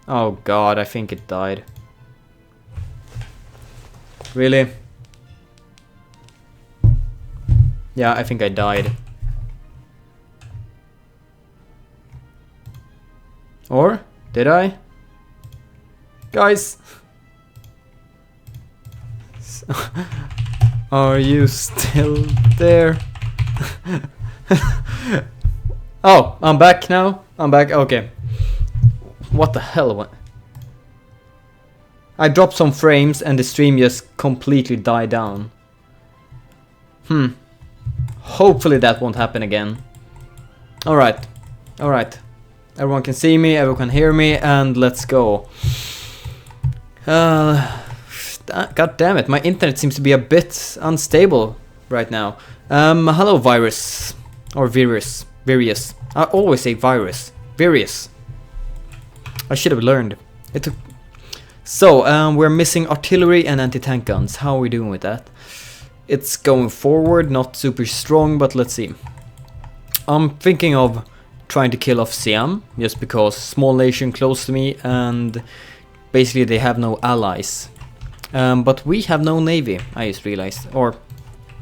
Oh god, I think it died. Really? Yeah, I think I died. Or did I? Guys! Are you still there? Oh, I'm back now? I'm back, okay. What the hell? I dropped some frames and the stream just completely died down. Hopefully that won't happen again. Alright. Alright. Everyone can see me, everyone can hear me, and let's go. God damn it, my internet seems to be a bit unstable right now. Hello virus. Or virus. Virus. I always say virus. Virus. I should have learned. It took... So, we're missing artillery and anti-tank guns. How are we doing with that? It's going forward, not super strong, but let's see. I'm thinking of trying to kill off Siam, just because small nation close to me, and basically they have no allies. But we have no navy, I just realized, or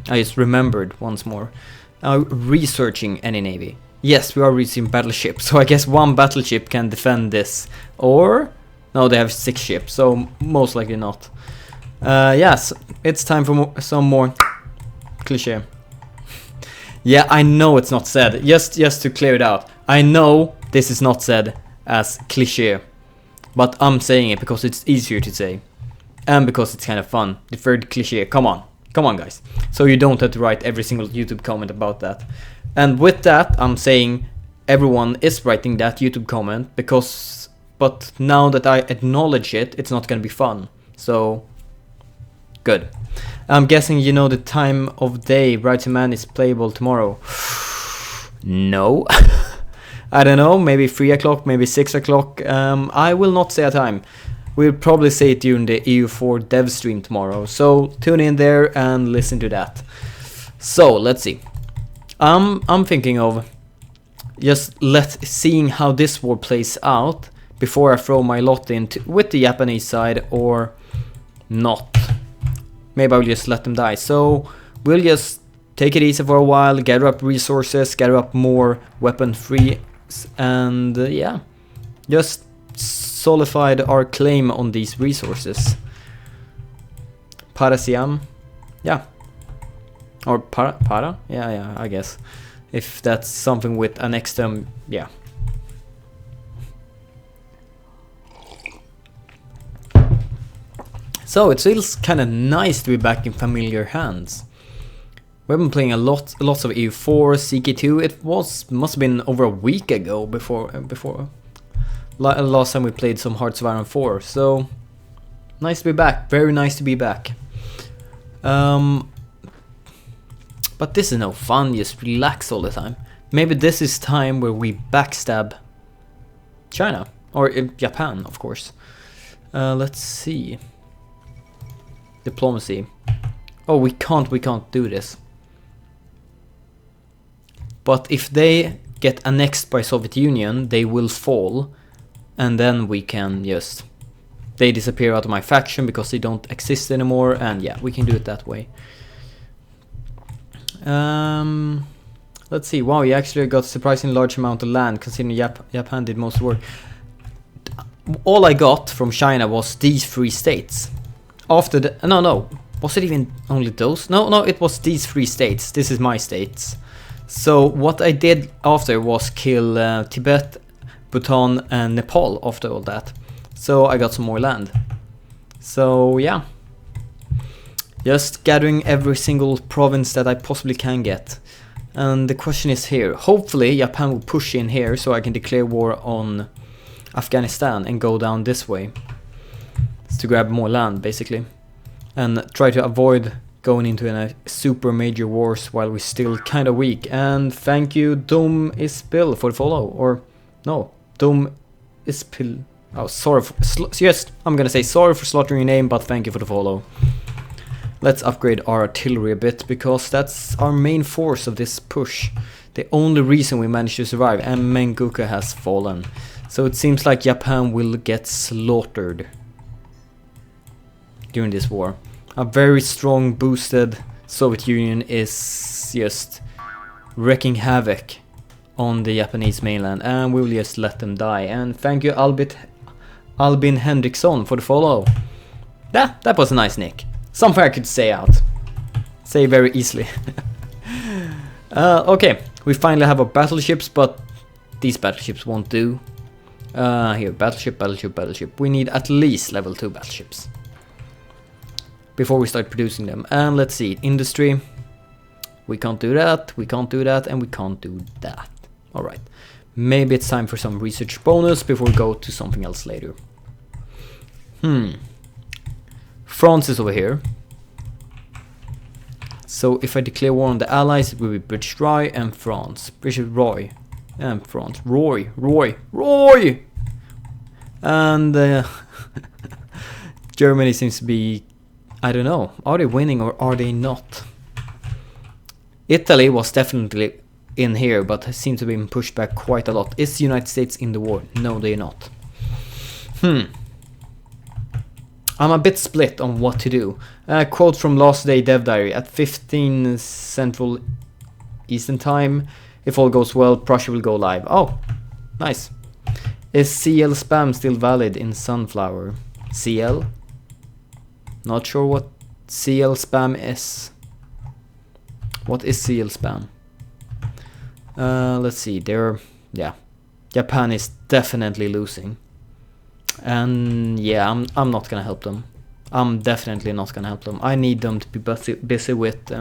I just remembered once more. Researching any navy. Yes, we are researching battleships, so I guess one battleship can defend this. Or, no, they have 6 ships, so most likely not. Yes, it's time for some more cliché. Yeah, I know it's not said, just to clear it out. I know this is not said as cliché, but I'm saying it because it's easier to say. And because it's kind of fun. The third cliché, come on guys. So you don't have to write every single YouTube comment about that. And with that, I'm saying everyone is writing that YouTube comment because, but now that I acknowledge it, it's not gonna be fun. So, good. I'm guessing you know the time of day Right Man is playable tomorrow. No. I don't know, maybe 3 o'clock, maybe 6 o'clock. I will not say a time. We'll probably say it during the HoI4 dev stream tomorrow. So tune in there and listen to that. So let's see. I'm thinking of just seeing how this war plays out before I throw my lot in with the Japanese side or not. Maybe I'll just let them die. So we'll just take it easy for a while, gather up resources, gather up more weapon free, and yeah, just solidified our claim on these resources. Parasiam, yeah, or para, yeah, I guess, if that's something with an extra, yeah. So it feels kind of nice to be back in familiar hands. We've been playing lots of HoI4, CK2. It must have been over a week ago before last time we played some Hearts of Iron 4. So nice to be back. Very nice to be back. But this is no fun. Just relax all the time. Maybe this is time where we backstab China or Japan, of course. Let's see. Diplomacy. Oh, we can't do this. But if they get annexed by Soviet Union, they will fall, and then we can just, they disappear out of my faction because they don't exist anymore, and yeah, we can do it that way. Let's see. Wow, you actually got a surprisingly large amount of land considering Japan did most of the work. All I got from China was these 3 states. After the, no, was it even only those? No, it was these 3 states. This is my states. So what I did after was kill Tibet, Bhutan and Nepal after all that. So I got some more land. So yeah. Just gathering every single province that I possibly can get. And the question is here. Hopefully Japan will push in here so I can declare war on Afghanistan and go down this way. It's to grab more land basically. And try to avoid going into a super major wars while we're still kind of weak. And thank you Dom Ispil for the follow. Or no, Dom Ispil. Oh, sorry for, yes, I'm gonna say sorry for slaughtering your name, but thank you for the follow. Let's upgrade our artillery a bit because that's our main force of this push. The only reason we managed to survive, and Mengoku has fallen. So it seems like Japan will get slaughtered during this war. A very strong boosted Soviet Union is just wreaking havoc on the Japanese mainland, and we will just let them die. And thank you Albin Henriksson for the follow. That was a nice nick. Something I could say out. Say very easily. Okay, we finally have our battleships, but these battleships won't do. Here, battleship. We need at least level 2 battleships before we start producing them. And let's see, industry. We can't do that, and we can't do that. Alright, maybe it's time for some research bonus before we go to something else later. France is over here. So if I declare war on the Allies, it will be British Roy and France. British Roy and France. Roy! And Germany seems to be, I don't know, are they winning or are they not? Italy was definitely in here, but seems to be pushed back quite a lot. Is the United States in the war? No, they're not. I'm a bit split on what to do. Quote from Last Day Dev Diary. At 15 Central Eastern Time, if all goes well, Prussia will go live. Oh, nice. Is CL spam still valid in Sunflower? CL? Not sure what CL spam is. What is CL spam? Let's see. Yeah. Japan is definitely losing. And yeah, I'm not gonna help them. I'm definitely not gonna help them. I need them to be busy with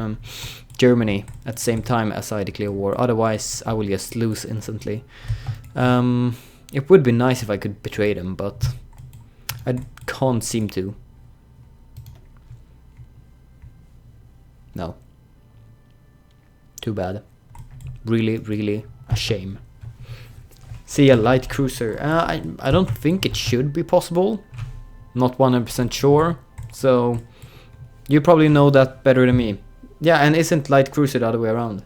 Germany at the same time as I declare war. Otherwise, I will just lose instantly. It would be nice if I could betray them, but I can't seem to. No. Too bad. Really a shame. See a light cruiser. I don't think it should be possible. Not 100% sure. So you probably know that better than me. Yeah, and isn't light cruiser the other way around?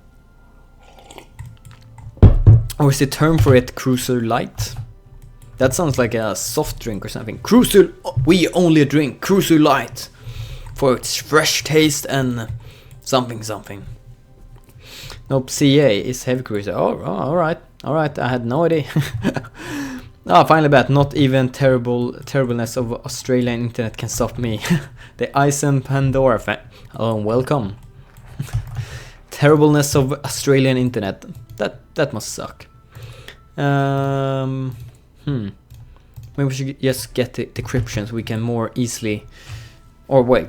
Or is the term for it cruiser light? That sounds like a soft drink or something. Cruiser, we only drink cruiser light for its fresh taste and something. Nope, CA is heavy cruiser. Oh, alright, I had no idea. Finally bet, not even terribleness of Australian internet can stop me. The Ice and Pandora fan. Oh, welcome. Terribleness of Australian internet. That must suck. Maybe we should just get the decryption so we can more easily... Or wait.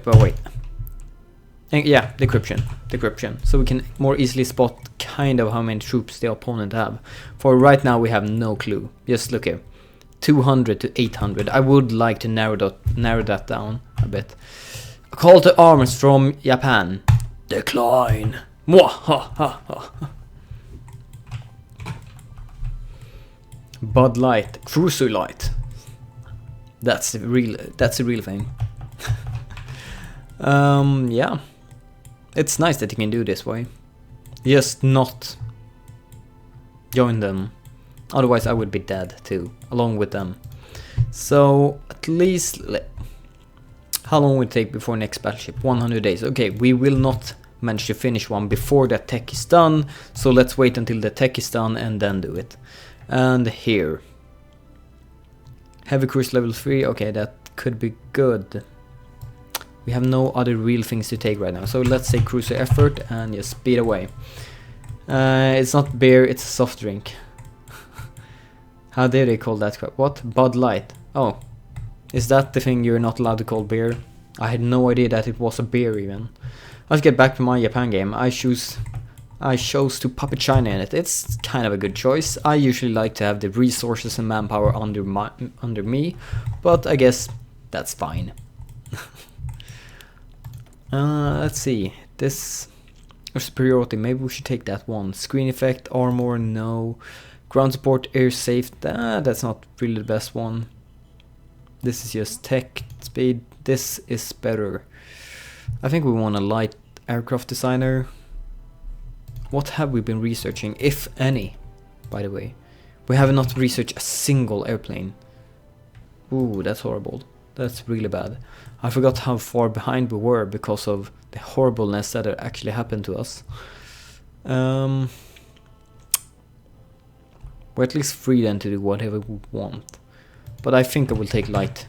Yeah, decryption. So we can more easily spot kind of how many troops the opponent have. For right now we have no clue. Just look here. 200 to 800. I would like to narrow that down a bit. A call to arms from Japan. Decline. Mwahaha. Bud Light. Cruiser Light. That's a real thing. Yeah. It's nice that you can do this way. Just not join them. Otherwise I would be dead too, along with them. So at least... How long will it take before next battleship? 100 days. Okay, we will not manage to finish one before that tech is done. So let's wait until the tech is done and then do it. And here. Heavy cruise level 3. Okay, that could be good. We have no other real things to take right now. So let's say cruiser effort and just speed away. It's not beer, it's a soft drink. How dare they call that crap? What? Bud Light. Oh. Is that the thing you're not allowed to call beer? I had no idea that it was a beer even. Let's get back to my Japan game. I chose to puppet China in it. It's kind of a good choice. I usually like to have the resources and manpower under me, but I guess that's fine. Let's see. This superiority. Maybe we should take that one. Screen effect, armor, no. Ground support, air safe. That's not really the best one. This is just tech speed. This is better. I think we want a light aircraft designer. What have we been researching, if any, by the way? We have not researched a single airplane. Ooh, that's horrible. That's really bad. I forgot how far behind we were because of the horribleness that actually happened to us. We're at least free then to do whatever we want. But I think I will take light.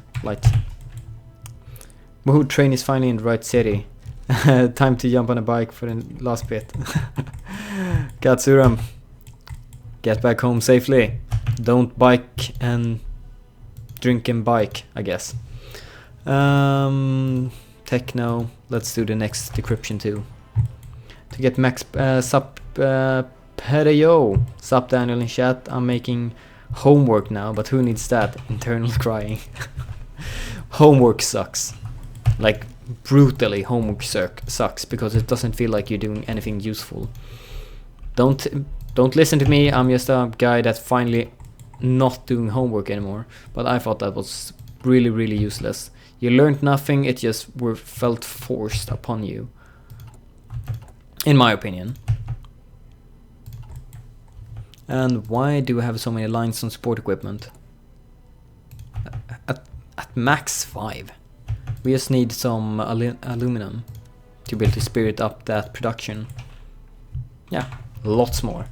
Woohoo, train is finally in the right city. Time to jump on a bike for the last bit. Katsuram, get back home safely. Don't bike and drink and bike, I guess. Techno, let's do the next decryption too. To get max sup Pedeo, sup Daniel in chat. I'm making homework now, but who needs that? Internal crying. Homework sucks. Like brutally, homework sucks because it doesn't feel like you're doing anything useful. Don't listen to me. I'm just a guy that's finally not doing homework anymore. But I thought that was really useless. You learned nothing. It just felt forced upon you. In my opinion. And why do we have so many lines on support equipment? At max 5. We just need some aluminum to be able to spirit up that production. Yeah, lots more.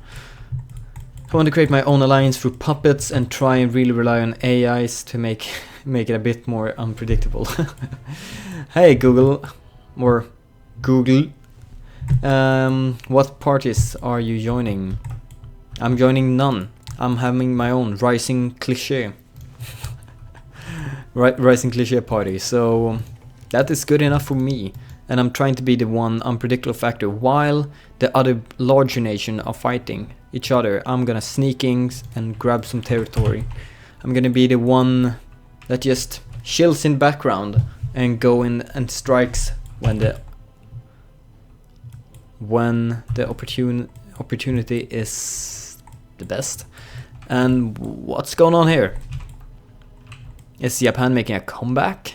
I want to create my own alliance through puppets and try and really rely on AIs to make it a bit more unpredictable. Hey Google, or Google, what parties are you joining? I'm joining none. I'm having my own Rising Clique. Rising Clique party, so that is good enough for me. And I'm trying to be the one unpredictable factor while the other larger nation are fighting each other. I'm gonna sneak in and grab some territory. I'm gonna be the one that just chills in background and go in and strikes when the opportunity is the best. And what's going on here? Is Japan making a comeback?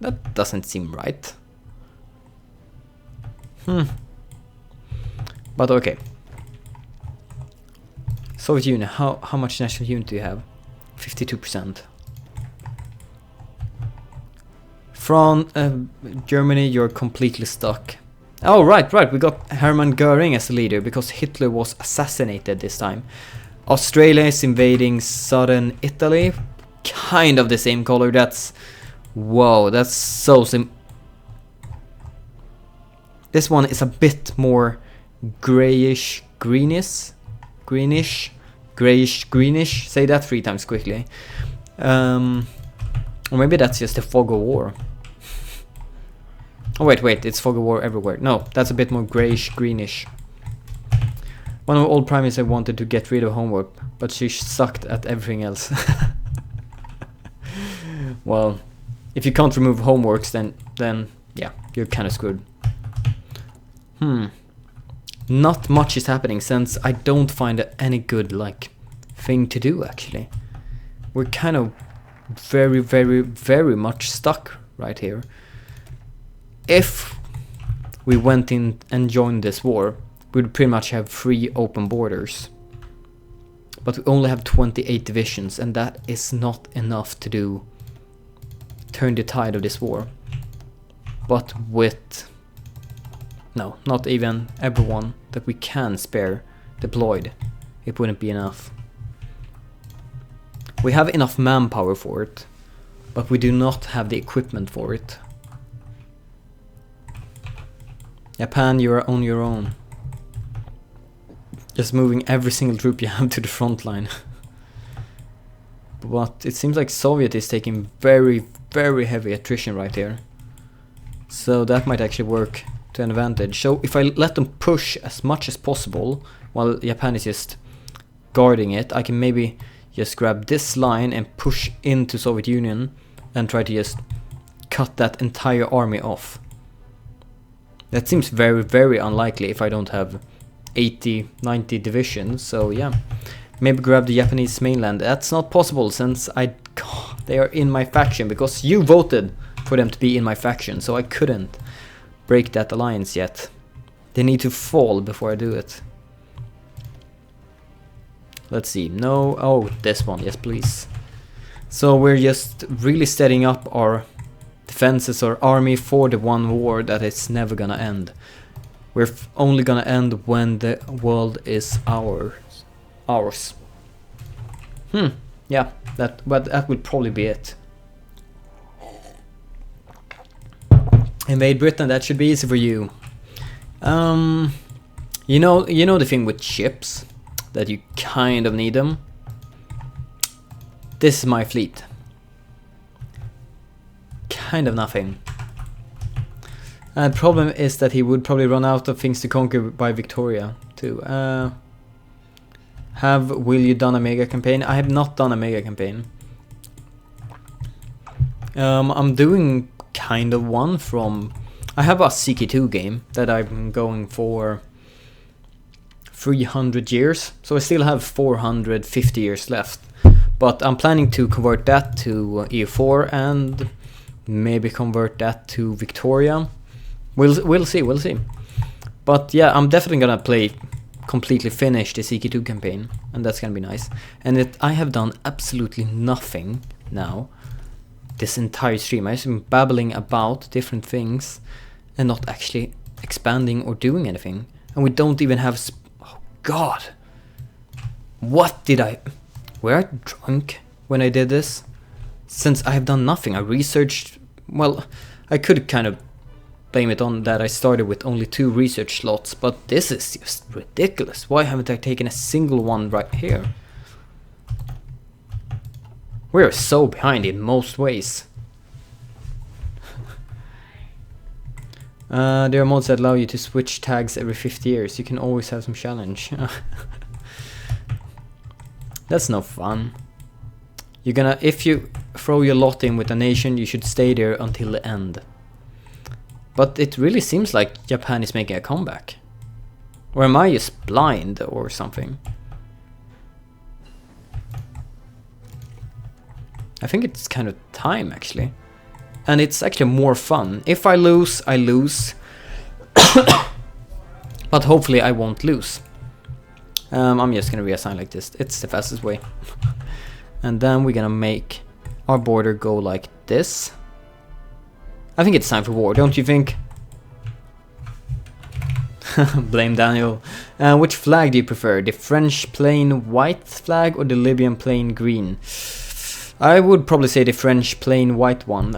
That doesn't seem right. But okay. Soviet Union, how much national unity do you have? 52%. From Germany, you're completely stuck. Oh, right, we got Hermann Göring as the leader because Hitler was assassinated this time. Australia is invading southern Italy. Kind of the same color. That's... Whoa, that's so This one is a bit more grayish, greenish. Say that 3 times quickly. Or maybe that's just the fog of war. Oh wait, it's fog of war everywhere. No, that's a bit more grayish, greenish. One of my old prime ministers wanted to get rid of homework, but she sucked at everything else. Well, if you can't remove homeworks, then yeah, you're kind of screwed. Not much is happening since I don't find any good thing to do actually. We're kind of very much stuck right here. If we went in and joined this war, we'd pretty much have 3 open borders. But we only have 28 divisions, and that is not enough to turn the tide of this war. But with... No, not even everyone that we can spare deployed, it wouldn't be enough. We have enough manpower for it, but we do not have the equipment for it. Japan, you're on your own. Just moving every single troop you have to the front line. But it seems like Soviet is taking very heavy attrition right here. So that might actually work to an advantage. So if I let them push as much as possible while Japan is just guarding it, I can maybe just grab this line and push into Soviet Union and try to just cut that entire army off. That seems very unlikely if I don't have 80-90 divisions, so yeah. Maybe grab the Japanese mainland. That's not possible since they are in my faction because you voted for them to be in my faction, so I couldn't break that alliance yet. They need to fall before I do it. Let's see. No. Oh, this one. Yes, please. So we're just really setting up our defenses or army for the one war that is never gonna end. We're only gonna end when the world is ours. Yeah, but that would probably be it. Invade Britain, that should be easy for you. You know the thing with ships, that you kind of need them. This is my fleet. Kind of nothing. The problem is that he would probably run out of things to conquer by Victoria too. Will you done a mega campaign? I have not done a mega campaign. I'm doing kind of one from... I have a CK2 game that I'm going for 300 years, so I still have 450 years left. But I'm planning to convert that to HoI4 and maybe convert that to Victoria. We'll see. But yeah, I'm definitely gonna completely finish the CK2 campaign, and that's gonna be nice. And I have done absolutely nothing now this entire stream. I've just been babbling about different things and not actually expanding or doing anything. And we don't even have... oh god! What did I... Were I drunk when I did this? Since I have done nothing, I researched... Well, I could kind of blame it on that I started with only 2 research slots, but this is just ridiculous. Why haven't I taken a single one right here? We're so behind in most ways. There are mods that allow you to switch tags every 50 years. You can always have some challenge. That's no fun. If you throw your lot in with a nation, you should stay there until the end. But it really seems like Japan is making a comeback. Or am I just blind or something? I think it's kind of time actually. And it's actually more fun. If I lose, I lose. But hopefully I won't lose. I'm just gonna reassign like this. It's the fastest way. And then we're gonna make our border go like this. I think it's time for war, don't you think? Blame Daniel. Which flag do you prefer? The French plain white flag or the Libyan plain green? I would probably say the French plain white one.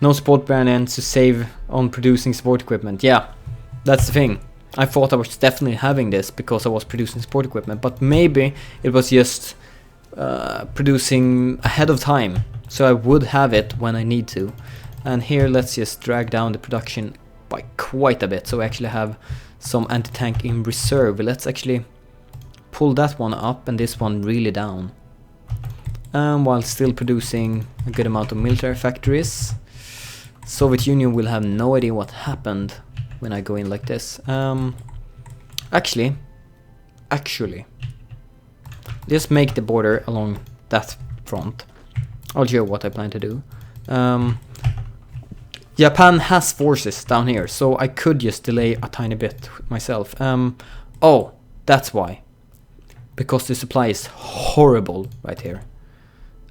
No support brand ends to save on producing support equipment. Yeah, that's the thing. I thought I was definitely having this because I was producing support equipment, but maybe it was just producing ahead of time, so I would have it when I need to. And here let's just drag down the production by quite a bit, so I actually have some anti-tank in reserve. Let's actually pull that one up and this one really down. While still producing a good amount of military factories. Soviet Union will have no idea what happened when I go in like this. Actually, just make the border along that front. I'll show you what I plan to do. Japan has forces down here, so I could just delay a tiny bit myself. Oh, that's why. Because the supply is horrible right here.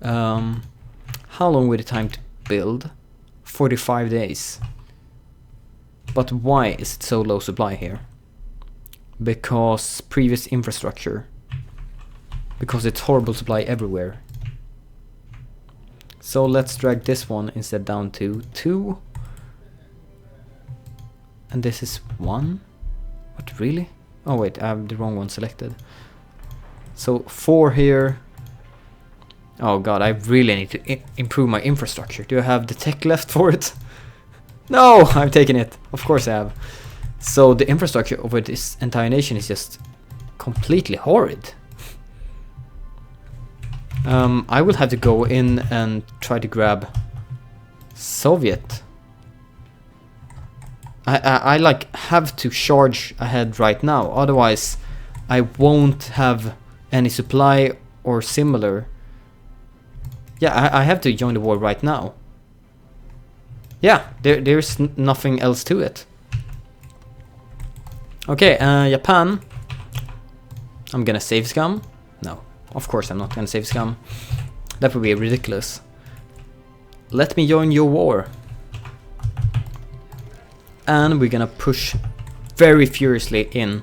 How long will the time to build? 45 days. But why is it so low supply here? Because previous infrastructure. Because it's horrible supply everywhere. So let's drag this one instead down to 2. And this is 1. What, really? Oh wait, I have the wrong one selected. So 4 here. Oh god, I really need to improve my infrastructure. Do I have the tech left for it? No, I've taken it. Of course I have. So the infrastructure over this entire nation is just completely horrid. I will have to go in and try to grab Soviet. I like have to charge ahead right now, otherwise I won't have any supply or similar. Yeah, I have to join the war right now. Yeah, there's nothing else to it. Okay, Japan. I'm gonna save scum. No, of course I'm not gonna save scum. That would be ridiculous. Let me join your war. And we're gonna push very furiously in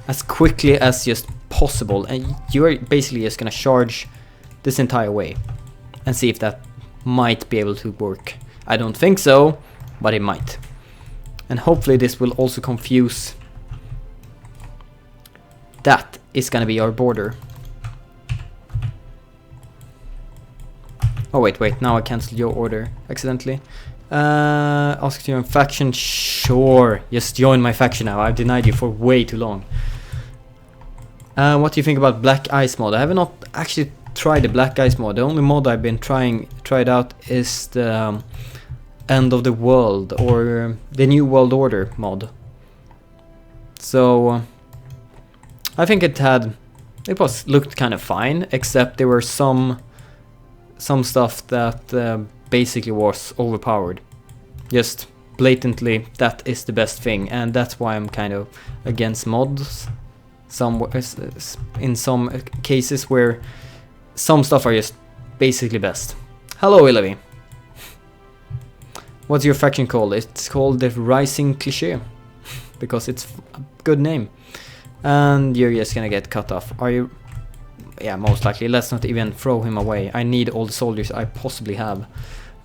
as quickly as just possible, and you're basically just gonna charge this entire way and see if that might be able to work. I don't think so, but it might. And hopefully this will also confuse. That is gonna be our border. Oh wait, now I cancelled your order accidentally. Ask to join faction, sure, just join my faction now. I've denied you for way too long. What do you think about Black Ice mod? I have not actually tried the Black Ice mod. The only mod I've been tried out is the End of the World, or the New World Order mod. So I think it looked kind of fine, except there were some stuff that basically was overpowered. Just blatantly, that is the best thing, and that's why I'm kind of against mods. In some cases where some stuff are just basically best. Hello, Ilavi. What's your faction called? It's called the Rising Clique, because it's a good name. And you're just gonna get cut off. Are you? Yeah, most likely. Let's not even throw him away. I need all the soldiers I possibly have.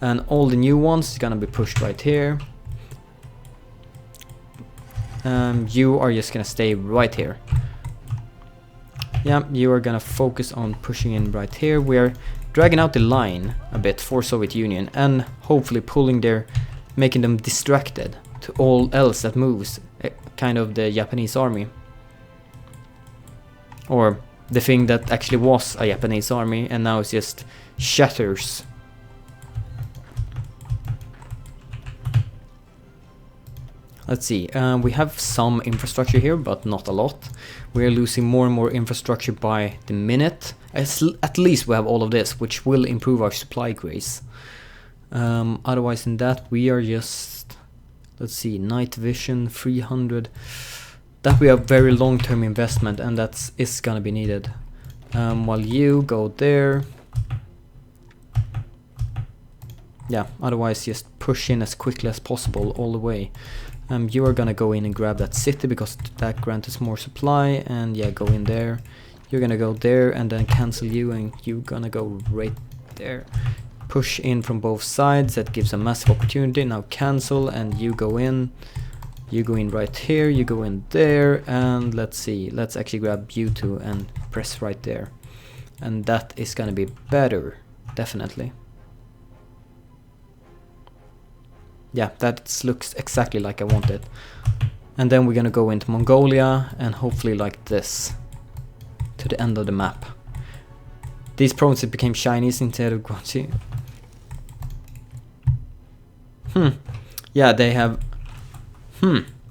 And all the new ones is gonna be pushed right here. You are just gonna stay right here. Yeah, you are gonna focus on pushing in right here. We're dragging out the line a bit for Soviet Union and hopefully making them distracted to all else that moves, kind of the Japanese army. Or the thing that actually was a Japanese army and now it's just shatters. Let's see, we have some infrastructure here, but not a lot. We're losing more and more infrastructure by the minute. At least we have all of this, which will improve our supply grace. Otherwise than that, we are just... Let's see, night vision, 300. That we have very long-term investment, and that is gonna be needed. While you go there. Yeah, otherwise just push in as quickly as possible all the way. You are gonna go in and grab that city because that grants us more supply, and yeah, go in there. You're gonna go there and then cancel you, and you're gonna go right there. Push in from both sides, that gives a massive opportunity. Now cancel, and you go in. You go in right here, you go in there, and let's see, let's actually grab you two and press right there. And that is gonna be better, definitely. Yeah, that looks exactly like I want it. And then we're gonna go into Mongolia and hopefully like this to the end of the map. These provinces became Chinese instead of Guangxi. Yeah, they have...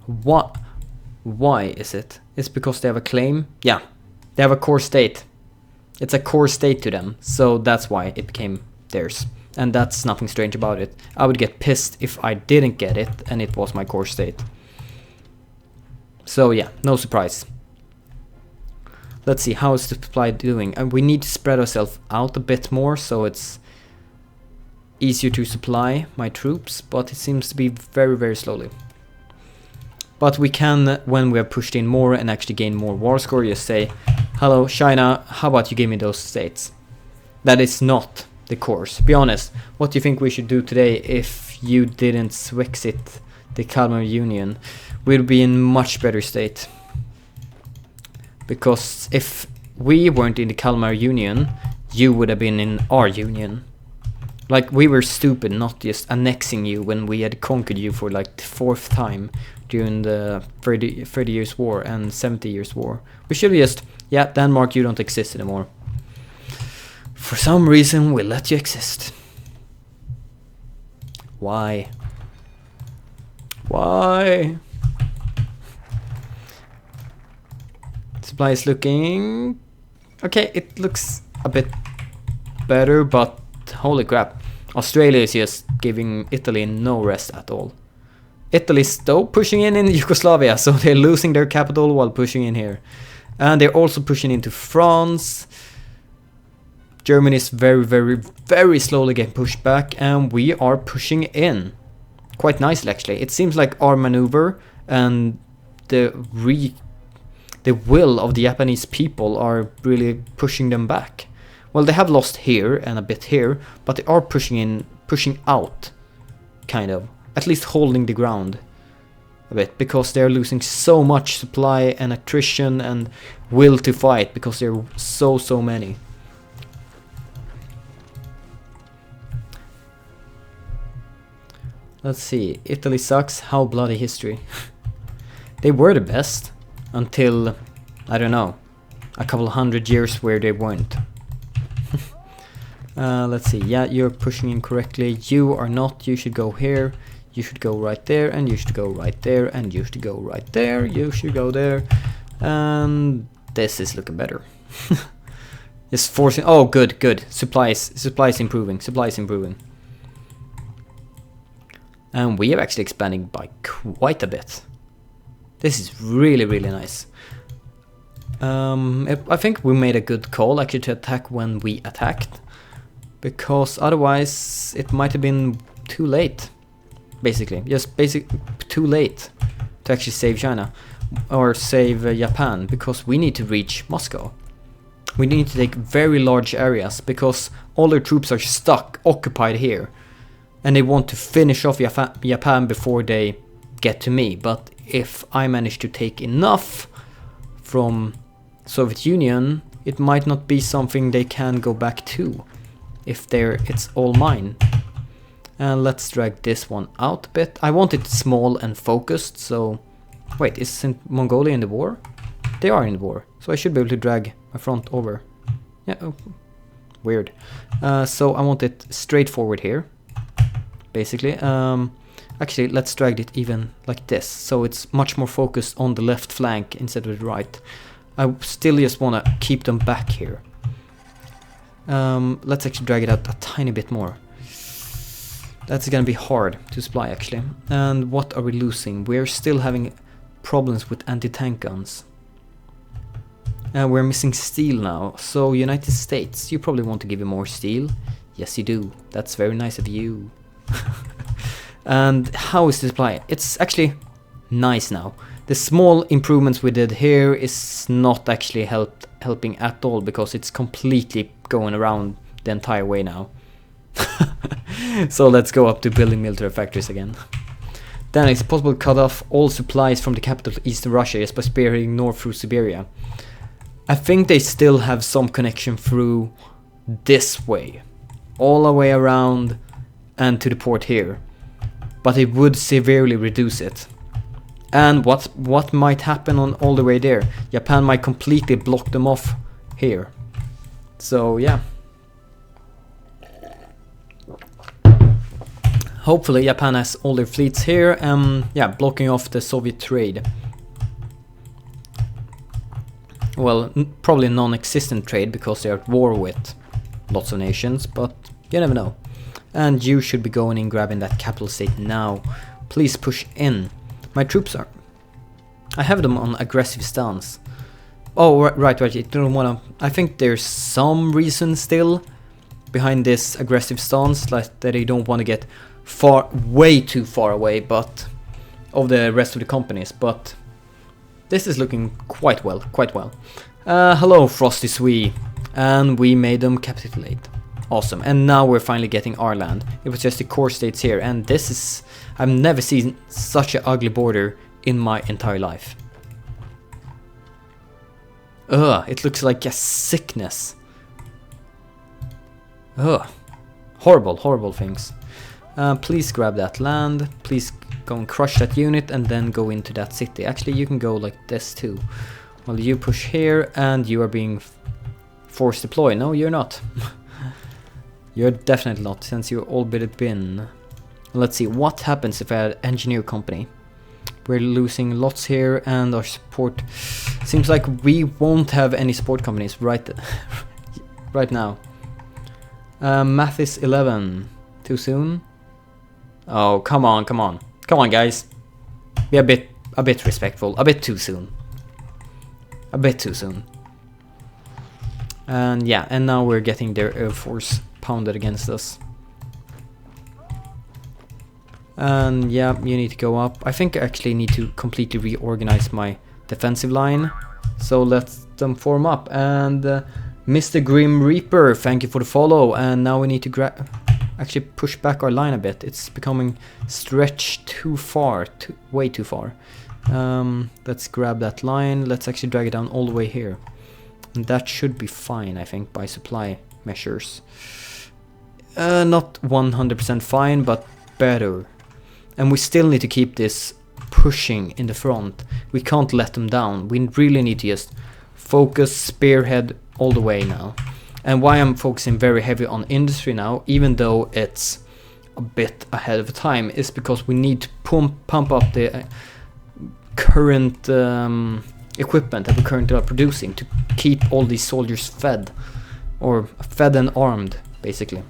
What? Why is it? It's because they have a claim? Yeah, they have a core state. It's a core state to them, so that's why it became theirs. And that's nothing strange about it. I would get pissed if I didn't get it and it was my core state. So yeah, no surprise. Let's see, how is the supply doing? And we need to spread ourselves out a bit more so it's easier to supply my troops, but it seems to be very, very slowly. But we can, when we have pushed in more and actually gain more war score, just say, hello China, how about you give me those states? That is not the course. Be honest, what do you think we should do today if you didn't Swexit the Kalmar Union? We'd be in much better state. Because if we weren't in the Kalmar Union, you would have been in our union. Like, we were stupid not just annexing you when we had conquered you for like the 4th time during the 30 years war and 70 years war. We should just, yeah, Denmark, you don't exist anymore. For some reason, we let you exist. Why? Why? Supply is looking... Okay, it looks a bit better, but holy crap. Australia is just giving Italy no rest at all. Italy's though pushing in Yugoslavia, so they're losing their capital while pushing in here. And they're also pushing into France. Germany is very, very, very slowly getting pushed back, and we are pushing in. Quite nicely, actually. It seems like our maneuver and the will of the Japanese people are really pushing them back. Well, they have lost here and a bit here, but they are pushing out, kind of. At least holding the ground a bit, because they're losing so much supply and attrition and will to fight, because there are so many. Let's see, Italy sucks, how bloody history. They were the best until, I don't know, a couple 100 years where they weren't. Let's see, yeah, you're pushing in correctly, you are not, you should go here, you should go right there, and you should go right there, and you should go right there, you should go there, and this is looking better. It's forcing, oh good, supplies improving, And we are actually expanding by quite a bit. This is really nice. I think we made a good call actually to attack when we attacked, because otherwise it might have been too late. Basically, too late to actually save China or save Japan, because we need to reach Moscow. We need to take very large areas because all their troops are stuck, occupied here, and they want to finish off Japan before they get to me. But if I manage to take enough from Soviet Union, it might not be something they can go back to if it's all mine. And let's drag this one out a bit. I want it small and focused, so... Wait, isn't Mongolia in the war? They are in the war, so I should be able to drag my front over. Yeah, oh, weird. So I want it straightforward here, basically. Actually, let's drag it even like this, so it's much more focused on the left flank instead of the right. I still just want to keep them back here. Let's actually drag it out a tiny bit more. That's gonna be hard to supply, actually. And what are we losing? We're still having problems with anti-tank guns. We're missing steel now. So United States, you probably want to give me more steel. Yes, you do. That's very nice of you. And how is the supply? It's actually nice now. The small improvements we did here is not actually helping at all, because it's completely going around the entire way now. So let's go up to building military factories again. Then it's possible to cut off all supplies from the capital to eastern Russia just by spearheading north through Siberia. I think they still have some connection through this way, all the way around and to the port here, but it would severely reduce it. And what might happen on all the way there? Japan might completely block them off here. So yeah. Hopefully Japan has all their fleets here, yeah, blocking off the Soviet trade. Well, probably non-existent trade, because they're at war with lots of nations, but you never know. And you should be going in, grabbing that capital state now. Please push in. My troops are... I have them on aggressive stance. Oh, right, you don't wanna... I think there's some reason still behind this aggressive stance, like that they don't want to get way too far away, but of the rest of the companies, but this is looking quite well. Hello, Frosty Swee, and we made them capitulate. Awesome, and now we're finally getting our land. It was just the core states here, and this is... I've never seen such an ugly border in my entire life. Ugh, it looks like a sickness. Ugh, horrible things. Please grab that land, please go and crush that unit and then go into that city. Actually, you can go like this too. Well, you push here and you are being force deployed. No, you're not. You're definitely not, since you're all but been. Let's see, what happens if I had engineer company? We're losing lots here, and our support... Seems like we won't have any support companies right now. Mathis 11. Too soon? Oh, come on guys. Be a bit respectful, a bit too soon. A bit too soon. And yeah, and now we're getting their air force pounded against us. And yeah, you need to go up. I think I actually need to completely reorganize my defensive line. So let them form up. And Mr. Grim Reaper, thank you for the follow. And now we need to actually push back our line a bit. It's becoming stretched too far, way too far. Let's grab that line. Let's actually drag it down all the way here. And that should be fine, I think, by supply measures. Not 100% fine, but better. And we still need to keep this pushing in the front. We can't let them down. We really need to just focus, spearhead all the way now. And why I'm focusing very heavy on industry now, even though it's a bit ahead of time, is because we need to pump up the current equipment that we currently are producing to keep all these soldiers fed, or fed and armed, basically.